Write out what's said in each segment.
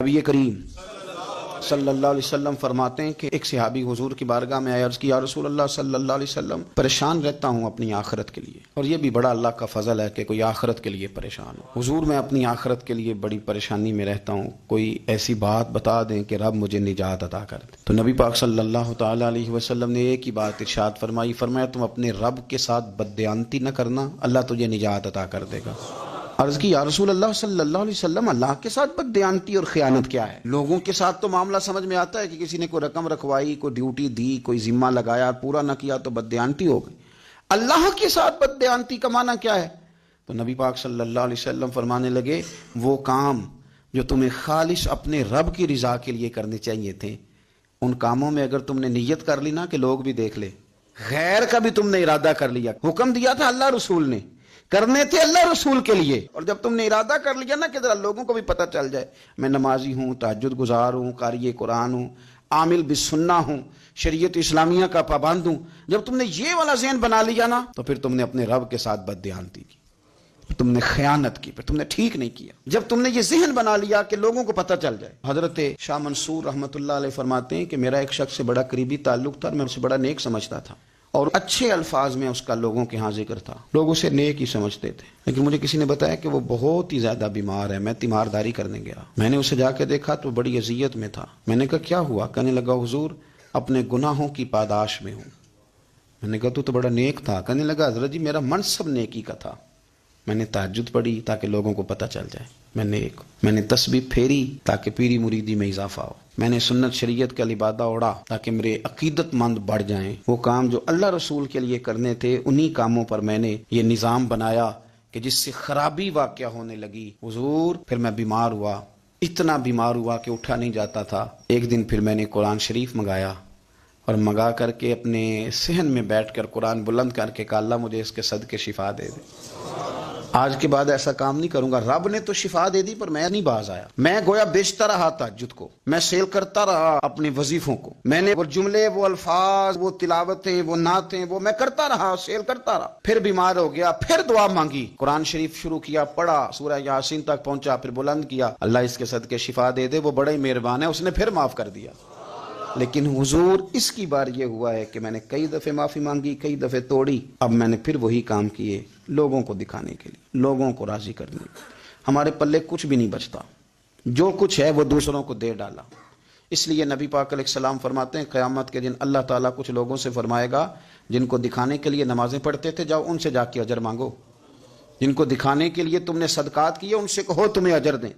نبی کریم صلی اللہ علیہ وسلم فرماتے ہیں کہ ایک صحابی حضور کی بارگاہ میں آیا، عرض کی یا رسول اللہ صلی اللہ علیہ وسلم پریشان رہتا ہوں اپنی آخرت کے لیے، اور یہ بھی بڑا اللہ کا فضل ہے کہ کوئی آخرت کے لیے پریشان ہو۔ حضور میں اپنی آخرت کے لیے بڑی پریشانی میں رہتا ہوں، کوئی ایسی بات بتا دیں کہ رب مجھے نجات عطا کر دے۔ تو نبی پاک صلی اللہ تعالی علیہ وسلم نے ایک ہی بات ارشاد فرمائی، فرمایا تم اپنے رب کے ساتھ بددیانتی نہ کرنا، اللہ تجھے نجات عطا کر دے گا۔ عرض کی یا رسول اللہ صلی اللہ علیہ وسلم اللہ کے ساتھ بددیانتی اور خیانت کیا ہے؟ لوگوں کے ساتھ تو معاملہ سمجھ میں آتا ہے کہ کسی نے کوئی رقم رکھوائی، کوئی ڈیوٹی دی، کوئی ذمہ لگایا، پورا نہ کیا تو بددیانتی ہو گئی۔ اللہ کے ساتھ بددیانتی کا معنی کیا ہے؟ تو نبی پاک صلی اللہ علیہ وسلم فرمانے لگے وہ کام جو تمہیں خالص اپنے رب کی رضا کے لیے کرنے چاہیے تھے، ان کاموں میں اگر تم نے نیت کر لی نا کہ لوگ بھی دیکھ لے، غیر کا بھی تم نے ارادہ کر لیا، حکم دیا تھا اللہ رسول نے، کرنے تھے اللہ رسول کے لیے، اور جب تم نے ارادہ کر لیا نا کہ ذرا لوگوں کو بھی پتہ چل جائے میں نمازی ہوں، تہجد گزار ہوں، قاری قرآن ہوں، عامل بالسنہ ہوں، شریعت اسلامیہ کا پابند ہوں، جب تم نے یہ والا ذہن بنا لیا نا تو پھر تم نے اپنے رب کے ساتھ بددیانتی کی، تم نے خیانت کی، پھر تم نے ٹھیک نہیں کیا۔ جب تم نے یہ ذہن بنا لیا کہ لوگوں کو پتہ چل جائے۔ حضرت شاہ منصور رحمۃ اللہ علیہ فرماتے ہیں کہ میرا ایک شخص سے بڑا قریبی تعلق تھا اور میں اسے بڑا نیک سمجھتا تھا، اور اچھے الفاظ میں اس کا لوگوں کے ہاں ذکر تھا، لوگ اسے نیک ہی سمجھتے تھے، لیکن مجھے کسی نے بتایا کہ وہ بہت ہی زیادہ بیمار ہے۔ میں تیمارداری کرنے گیا، میں نے اسے جا کے دیکھا تو بڑی اذیت میں تھا۔ میں نے کہا کیا ہوا؟ کہنے لگا حضور اپنے گناہوں کی پاداش میں ہوں۔ میں نے کہا تو بڑا نیک تھا۔ کہنے لگا حضرت جی میرا منصب نیکی کا تھا، میں نے تہجد پڑھی تاکہ لوگوں کو پتہ چل جائے میں نیک، میں نے تسبیح پھیری تاکہ پیری مریدی میں اضافہ ہو، میں نے سنت شریعت کا لبادہ اوڑا تاکہ میرے عقیدت مند بڑھ جائیں۔ وہ کام جو اللہ رسول کے لیے کرنے تھے انہی کاموں پر میں نے یہ نظام بنایا کہ جس سے خرابی واقع ہونے لگی۔ حضور پھر میں بیمار ہوا، اتنا بیمار ہوا کہ اٹھا نہیں جاتا تھا۔ ایک دن پھر میں نے قرآن شریف منگایا، اور منگا کر کے اپنے صحن میں بیٹھ کر قرآن بلند کر کے کہا اللہ مجھے اس کے صدقے شفا دے دے، آج کے بعد ایسا کام نہیں کروں گا۔ رب نے تو شفا دے دی پر میں نہیں باز آیا، میں گویا بیچتا رہا تہجد کو، میں سیل کرتا رہا اپنے وظیفوں کو، میں نے وہ جملے، وہ الفاظ، وہ تلاوتیں، وہ نعتیں، وہ میں کرتا رہا، سیل کرتا رہا۔ پھر بیمار ہو گیا، پھر دعا مانگی، قرآن شریف شروع کیا، پڑھا، سورہ یاسین تک پہنچا، پھر بلند کیا، اللہ اس کے صدقے شفا دے دے، وہ بڑا ہی مہربان ہے، اس نے پھر معاف کر دیا۔ لیکن حضور اس کی بار یہ ہوا ہے کہ میں نے کئی دفعے معافی مانگی، کئی دفعے توڑی، اب میں نے پھر وہی کام کیے لوگوں کو دکھانے کے لیے، لوگوں کو راضی کرنے کے لیے۔ ہمارے پلے کچھ بھی نہیں بچتا، جو کچھ ہے وہ دوسروں کو دے ڈالا۔ اس لیے نبی پاک علیہ السلام فرماتے ہیں قیامت کے دن اللہ تعالیٰ کچھ لوگوں سے فرمائے گا جن کو دکھانے کے لیے نمازیں پڑھتے تھے جاؤ ان سے جا کے اجر مانگو، جن کو دکھانے کے لیے تم نے صدقات کیے ان سے کہو تمہیں اجر دیں،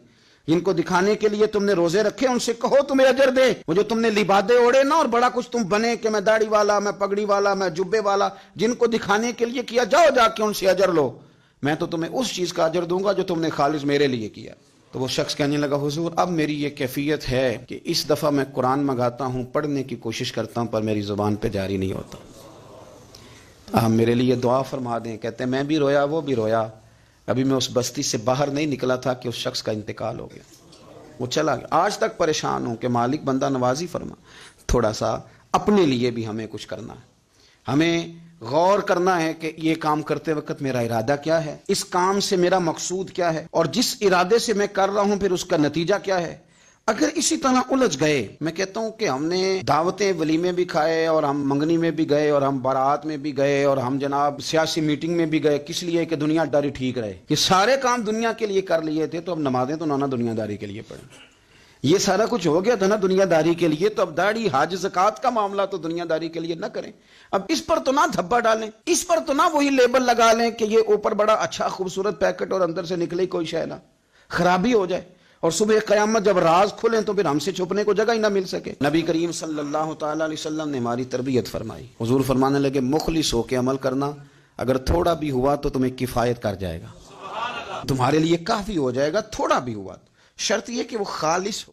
جن کو دکھانے کے لیے تم نے روزے رکھے ان سے کہو تمہیں اجر دے۔ وہ جو تم نے لبادے اوڑے نا اور بڑا کچھ تم بنے کہ میں داڑھی والا، میں پگڑی والا، میں جبے والا، جن کو دکھانے کے لیے کیا جاؤ جا کے ان سے اجر لو، میں تو تمہیں اس چیز کا اجر دوں گا جو تم نے خالص میرے لیے کیا۔ تو وہ شخص کہنے لگا حضور اب میری یہ کیفیت ہے کہ اس دفعہ میں قرآن منگاتا ہوں، پڑھنے کی کوشش کرتا ہوں پر میری زبان پہ جاری نہیں ہوتا، آپ میرے لیے دعا فرما دیں۔ کہتے ہیں میں بھی رویا، وہ بھی رویا، ابھی میں اس بستی سے باہر نہیں نکلا تھا کہ اس شخص کا انتقال ہو گیا، وہ چلا گیا۔ آج تک پریشان ہوں کہ مالک بندہ نوازی فرما، تھوڑا سا اپنے لیے بھی ہمیں کچھ کرنا ہے، ہمیں غور کرنا ہے کہ یہ کام کرتے وقت میرا ارادہ کیا ہے، اس کام سے میرا مقصود کیا ہے، اور جس ارادے سے میں کر رہا ہوں پھر اس کا نتیجہ کیا ہے۔ اگر اسی طرح الجھ گئے، میں کہتا ہوں کہ ہم نے دعوتیں ولیمے بھی کھائے اور ہم منگنی میں بھی گئے اور ہم بارات میں بھی گئے اور ہم جناب سیاسی میٹنگ میں بھی گئے، کس لیے کہ دنیا داری ٹھیک رہے، کہ سارے کام دنیا کے لیے کر لیے تھے تو اب نمازیں تو نانا دنیا داری کے لیے پڑھیں، یہ سارا کچھ ہو گیا تھا نا دنیا داری کے لیے، تو اب داڑھی حج زکوٰۃ کا معاملہ تو دنیا داری کے لیے نہ کریں۔ اب اس پر تو نہ دھبا ڈالیں، اس پر تو نہ وہی لیبل لگا لیں کہ یہ اوپر بڑا اچھا خوبصورت پیکٹ اور اندر سے نکلے کوئی شے نہ، خرابی ہو جائے اور صبح قیامت جب راز کھلیں تو پھر ہم سے چھپنے کو جگہ ہی نہ مل سکے۔ نبی کریم صلی اللہ تعالی علیہ وسلم نے ہماری تربیت فرمائی، حضور فرمانے لگے مخلص ہو کے عمل کرنا، اگر تھوڑا بھی ہوا تو تمہیں کفایت کر جائے گا، تمہارے لیے کافی ہو جائے گا، تھوڑا بھی ہوا، شرط یہ کہ وہ خالص ہو۔